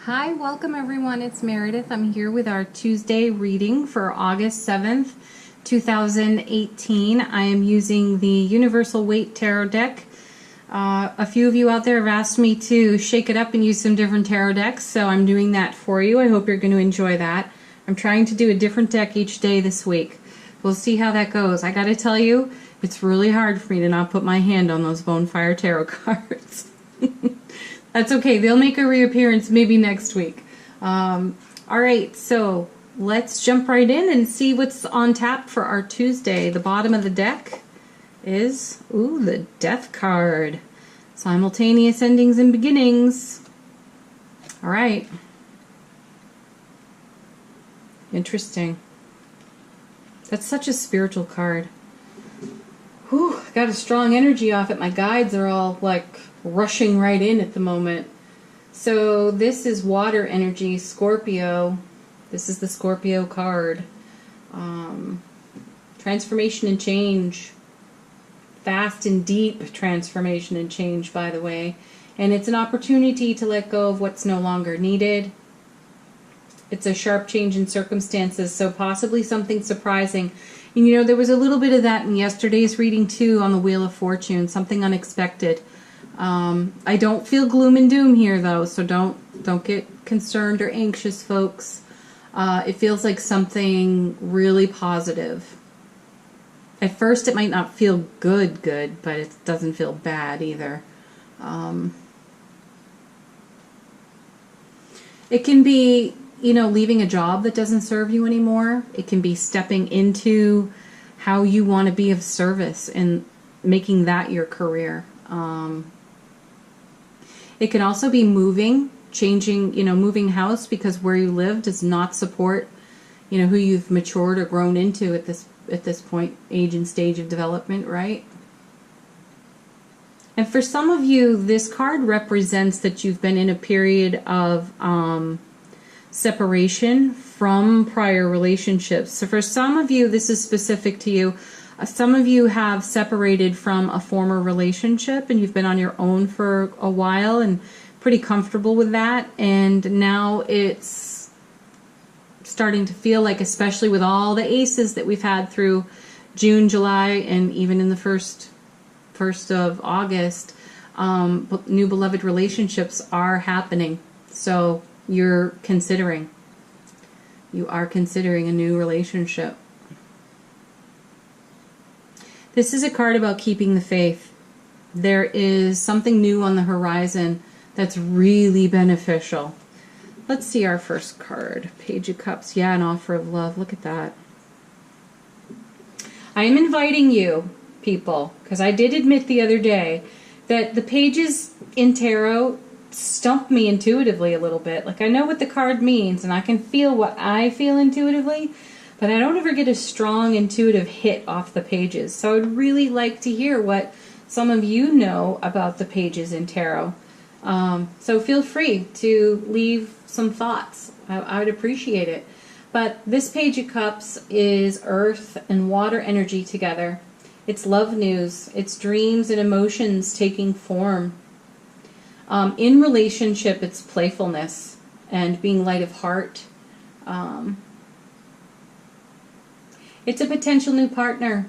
Hi, welcome everyone. It's Meredith. I'm here with our Tuesday reading for August 7th, 2018. I am using the Universal Weight Tarot deck. A few of you out there have asked me to shake it up and use some different tarot decks, so I'm doing that for you. I hope you're going to enjoy that. I'm trying to do a different deck each day this week. We'll see how that goes. I gotta tell you, it's really hard for me to not put my hand on those Bonefire Tarot cards. That's okay. They'll make a reappearance maybe next week. Alright, so let's jump right in and see what's on tap for our Tuesday. The bottom of the deck is, ooh, the Death card. Simultaneous endings and beginnings. Alright. Interesting. That's such a spiritual card. Whew, got a strong energy off it. My guides are all like rushing right in at the moment. So this is water energy, Scorpio. This is the Scorpio card. Transformation and change. Fast and deep transformation and change, by the way. And it's an opportunity to let go of what's no longer needed. It's a sharp change in circumstances, so possibly something surprising. And you know, there was a little bit of that in yesterday's reading too on the Wheel of Fortune, something unexpected. I don't feel gloom and doom here though, so don't get concerned or anxious, folks. It feels like something really positive. At first it might not feel good, but it doesn't feel bad either. It can be, you know, leaving a job that doesn't serve you anymore. It can be stepping into how you want to be of service and making that your career. It can also be moving, changing, you know, moving house because where you live does not support, you know, who you've matured or grown into at this point, age and stage of development, right? And for some of you, this card represents that you've been in a period of separation from prior relationships. So for some of you, this is specific to you. Some of you have separated from a former relationship and you've been on your own for a while and pretty comfortable with that. And now it's starting to feel like, especially with all the aces that we've had through June, July, and even in the first of August, new beloved relationships are happening. So you are considering a new relationship. This is a card about keeping the faith. There is something new on the horizon that's really beneficial. Let's see our first card. Page of Cups. Yeah, an offer of love. Look at that. I am inviting you, people, because I did admit the other day that the pages in tarot stump me intuitively a little bit. Like, I know what the card means and I can feel what I feel intuitively, but I don't ever get a strong intuitive hit off the pages. So I'd really like to hear what some of you know about the pages in tarot. So feel free to leave some thoughts. I would appreciate it. But this Page of Cups is earth and water energy together. It's love news. It's dreams and emotions taking form. In relationship, it's playfulness and being light of heart. It's a potential new partner.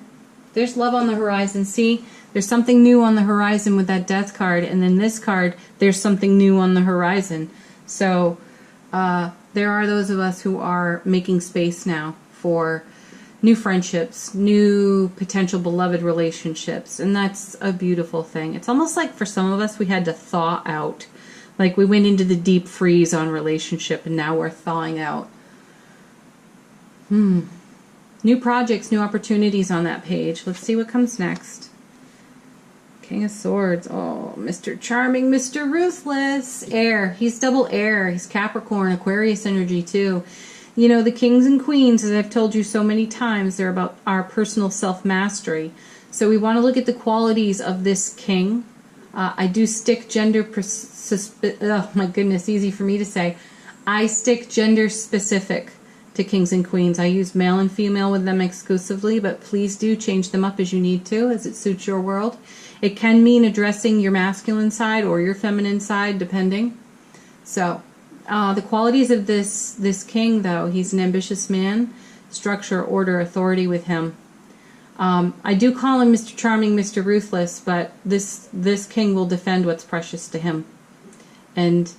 There's love on the horizon. See, there's something new on the horizon with that Death card, and then this card, there's something new on the horizon. So there are those of us who are making space now for new friendships, new potential beloved relationships, and that's a beautiful thing. It's almost like for some of us we had to thaw out. Like we went into the deep freeze on relationship and now we're thawing out. New projects, new opportunities on that page. Let's see what comes next. King of Swords. Oh, Mr. Charming, Mr. Ruthless. Air. He's double air. He's Capricorn, Aquarius energy too. You know, the kings and queens, as I've told you so many times, they're about our personal self-mastery. So we want to look at the qualities of this king. I do stick gender... oh my goodness, easy for me to say. I stick gender specific to kings and queens. I use male and female with them exclusively, but please do change them up as you need to, as it suits your world. It can mean addressing your masculine side or your feminine side, depending. So The qualities of this king, though, he's an ambitious man. Structure, order, authority with him. I do call him Mr. Charming, Mr. Ruthless, but this king will defend what's precious to him. And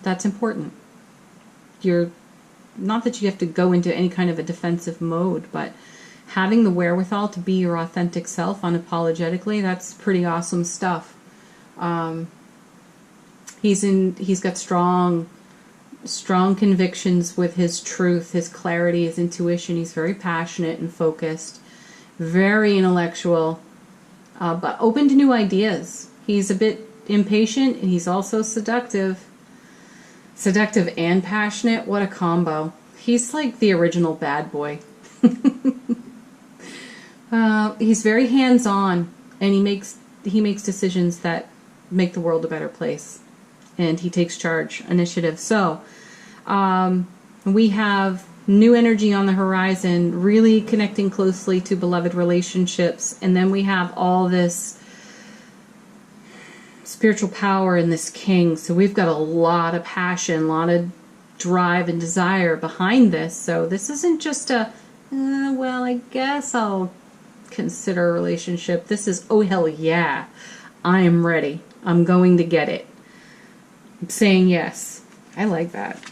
that's important. You're not that you have to go into any kind of a defensive mode, but having the wherewithal to be your authentic self unapologetically, that's pretty awesome stuff. He's got strong convictions with his truth, his clarity, his intuition. He's very passionate and focused, very intellectual, but open to new ideas. He's a bit impatient, and he's also seductive. Seductive and passionate, what a combo. He's like the original bad boy. He's very hands-on, and he makes decisions that make the world a better place. And he takes charge, initiative. So we have new energy on the horizon, really connecting closely to beloved relationships. And then we have all this spiritual power in this king. So we've got a lot of passion, a lot of drive and desire behind this. So this isn't just a, well, I guess I'll consider a relationship. This is, oh, hell yeah, I am ready. I'm going to get it. I'm saying yes. I like that.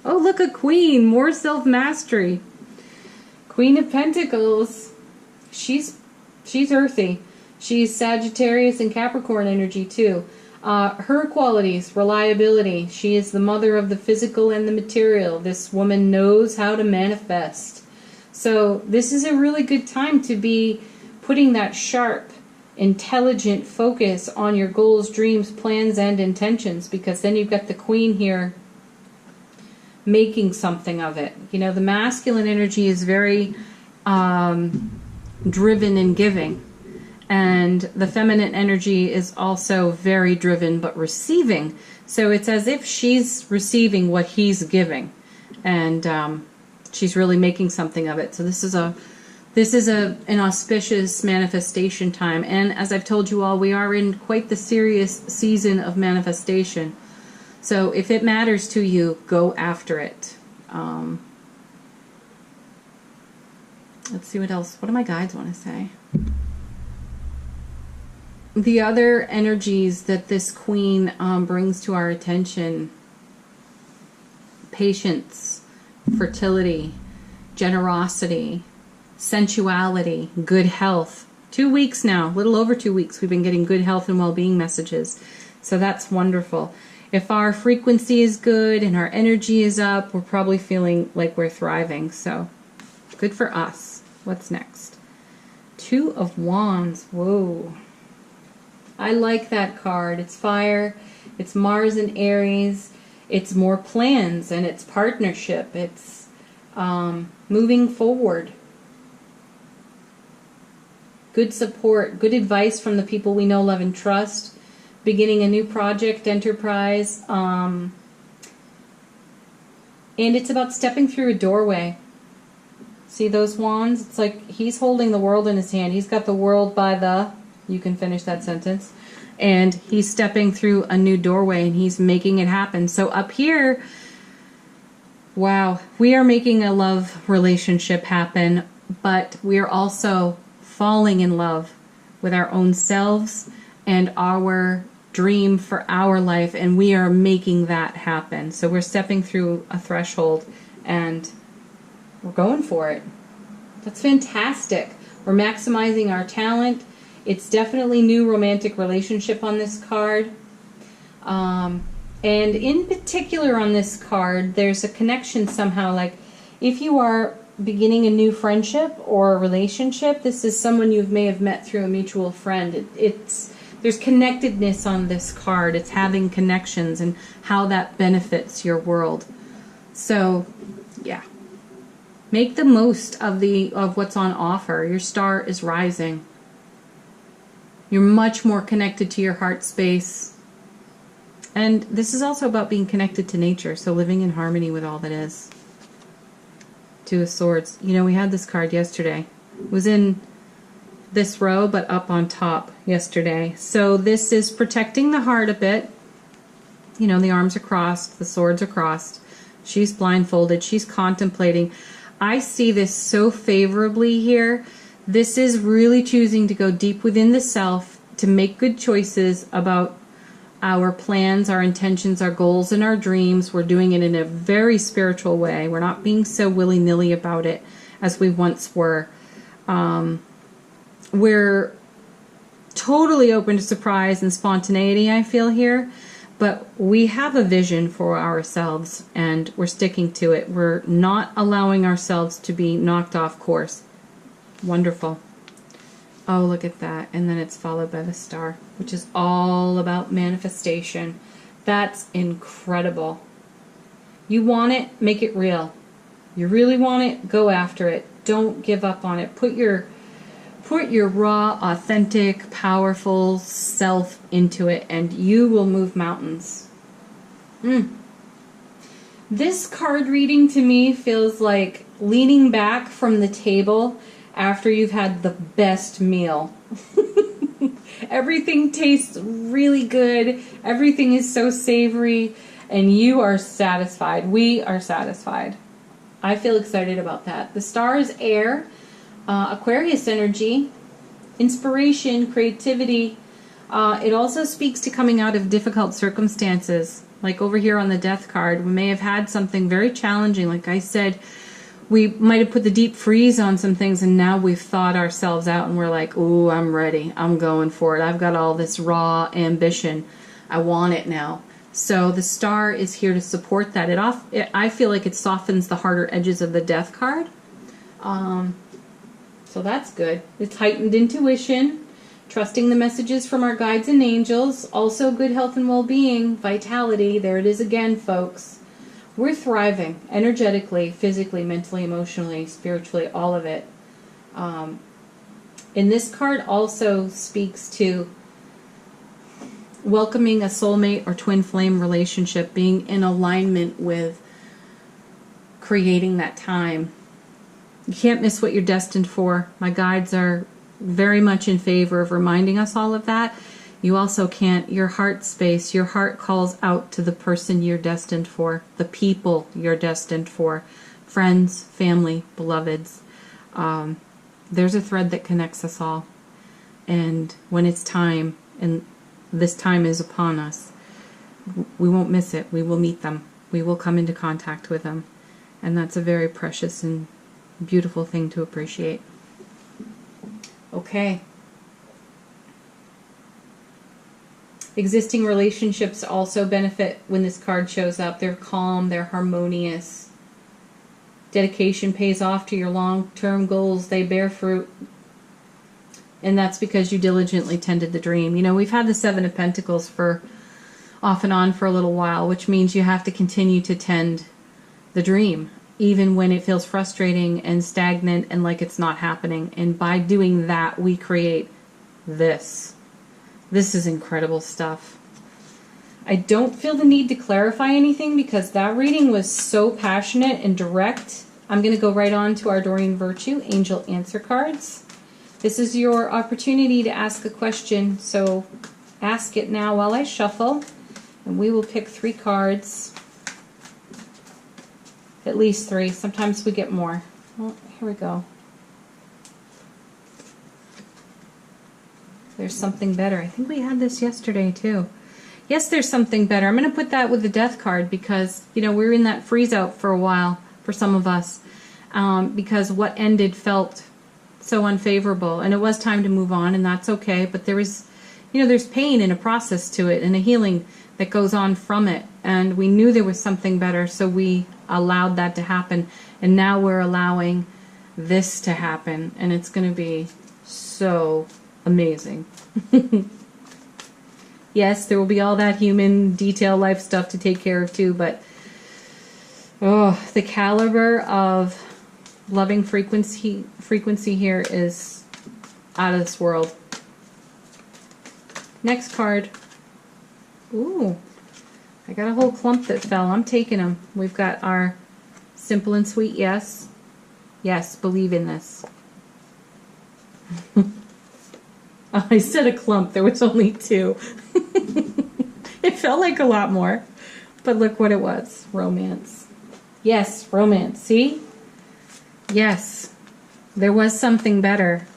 Oh, look, a queen. More self-mastery. Queen of Pentacles. She's earthy. She's Sagittarius and Capricorn energy too. Her qualities, reliability. She is the mother of the physical and the material. This woman knows how to manifest. So this is a really good time to be putting that sharp, intelligent focus on your goals, dreams, plans, and intentions, because then you've got the queen here making something of it. You know, the masculine energy is very driven and giving. And the feminine energy is also very driven but receiving. So it's as if she's receiving what he's giving. And she's really making something of it. So this is an auspicious manifestation time. And as I've told you all, we are in quite the serious season of manifestation. So if it matters to you, go after it. Let's see what else. What do my guides want to say? The other energies that this queen brings to our attention: patience, fertility, generosity, sensuality, good health. 2 weeks now, a little over 2 weeks, we've been getting good health and well-being messages. So that's wonderful. If our frequency is good and our energy is up, we're probably feeling like we're thriving. So good for us. What's next? Two of Wands. Whoa. I like that card. It's fire. It's Mars and Aries. It's more plans and it's partnership. It's moving forward. Good support. Good advice from the people we know, love, and trust. Beginning a new project, enterprise. And it's about stepping through a doorway. See those wands? It's like he's holding the world in his hand. He's got the world by the... You can finish that sentence. And he's stepping through a new doorway and he's making it happen. So up here, wow, we are making a love relationship happen, but we are also falling in love with our own selves and our dream for our life, and we are making that happen. So we're stepping through a threshold and we're going for it. That's fantastic. We're maximizing our talent. It's definitely new romantic relationship on this card. And in particular on this card, there's a connection somehow. Like if you are beginning a new friendship or a relationship, this is someone you may have met through a mutual friend. There's connectedness on this card. It's having connections and how that benefits your world. So, yeah. Make the most of what's on offer. Your star is rising. You're much more connected to your heart space. And this is also about being connected to nature, so living in harmony with all that is. Two of Swords. You know, we had this card yesterday. It was in this row, but up on top yesterday. So this is protecting the heart a bit. You know, the arms are crossed, the swords are crossed. She's blindfolded, she's contemplating. I see this so favorably here. This is really choosing to go deep within the self, to make good choices about our plans, our intentions, our goals, and our dreams. We're doing it in a very spiritual way. We're not being so willy-nilly about it as we once were. We're totally open to surprise and spontaneity, I feel here. But we have a vision for ourselves, and we're sticking to it. We're not allowing ourselves to be knocked off course. Wonderful. Oh, look at that. And then it's followed by the star, which is all about manifestation. That's incredible. You want it, make it real. You really want it, go after it. Don't give up on it. Put your raw, authentic, powerful self into it, and you will move mountains. This card reading to me feels like leaning back from the table after you've had the best meal. Everything tastes really good. Everything is so savory, and you are satisfied. We are satisfied. I feel excited about that. The star is air. Aquarius energy, inspiration, creativity. It also speaks to coming out of difficult circumstances. Like over here on the death card, we may have had something very challenging. Like I said, we might have put the deep freeze on some things, and now we've thawed ourselves out and we're like, ooh, I'm ready. I'm going for it. I've got all this raw ambition. I want it now. So the star is here to support that. I feel like it softens the harder edges of the death card. So that's good. It's heightened intuition, trusting the messages from our guides and angels, also good health and well-being, vitality. There it is again, folks. We're thriving energetically, physically, mentally, emotionally, spiritually, all of it. And this card also speaks to welcoming a soulmate or twin flame relationship, being in alignment with creating that time. You can't miss what you're destined for. My guides are very much in favor of reminding us all of that. You also can't, your heart space, your heart calls out to the person you're destined for, the people you're destined for, friends, family, beloveds. There's a thread that connects us all. And when it's time, and this time is upon us, we won't miss it. We will meet them. We will come into contact with them. And that's a very precious and beautiful thing to appreciate. Okay. Existing relationships also benefit when this card shows up. They're calm, they're harmonious. Dedication pays off to your long-term goals. They bear fruit. And that's because you diligently tended the dream. You know, we've had the Seven of Pentacles for off and on for a little while, which means you have to continue to tend the dream, even when it feels frustrating and stagnant and like it's not happening. And by doing that, we create this. This is incredible stuff. I don't feel the need to clarify anything because that reading was so passionate and direct. I'm going to go right on to our Doreen Virtue Angel Answer Cards. This is your opportunity to ask a question, so ask it now while I shuffle, and we will pick 3 cards. At least 3. Sometimes we get more. Well, here we go. There's something better. I think we had this yesterday too. Yes, there's something better. I'm going to put that with the death card because, you know, we're in that freeze out for a while for some of us because what ended felt so unfavorable, and it was time to move on, and that's okay. But there is, you know, there's pain and a process to it and a healing that goes on from it, and we knew there was something better, so we allowed that to happen, and now we're allowing this to happen, and it's going to be so amazing. Yes, there will be all that human detail life stuff to take care of too, but oh, the caliber of loving frequency here is out of this world. Next card. Ooh, I got a whole clump that fell. I'm taking them. We've got our simple and sweet yes. Yes, believe in this. I said a clump. There was only 2. It felt like a lot more. But look what it was. Romance. Yes, romance. See? Yes. There was something better.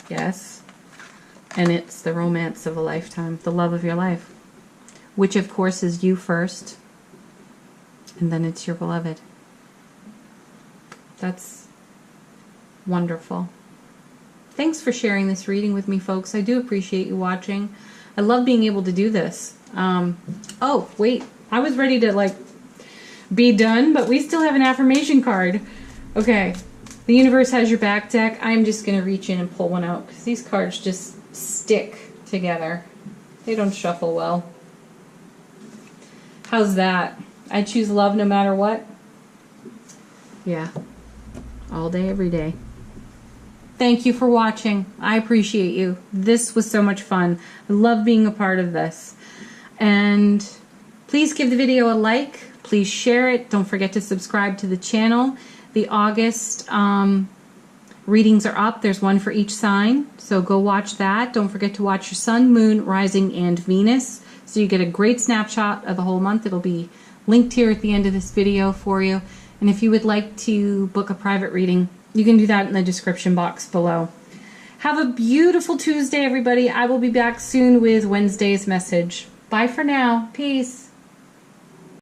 Yes. And it's the romance of a lifetime. The love of your life. Which, of course, is you first. And then it's your beloved. That's wonderful. Thanks for sharing this reading with me, folks. I do appreciate you watching. I love being able to do this. Oh, wait. I was ready to, like, be done, but we still have an affirmation card. Okay. The universe has your back, deck. I'm just going to reach in and pull one out because these cards just stick together. They don't shuffle well. How's that? I choose love no matter what? Yeah. All day, every day. Thank you for watching. I appreciate you. This was so much fun. I love being a part of this. And please give the video a like. Please share it. Don't forget to subscribe to the channel. The August readings are up. There's one for each sign. So go watch that. Don't forget to watch your sun, moon, rising, and Venus. So you get a great snapshot of the whole month. It'll be linked here at the end of this video for you. And if you would like to book a private reading, you can do that in the description box below. Have a beautiful Tuesday, everybody. I will be back soon with Wednesday's message. Bye for now. Peace.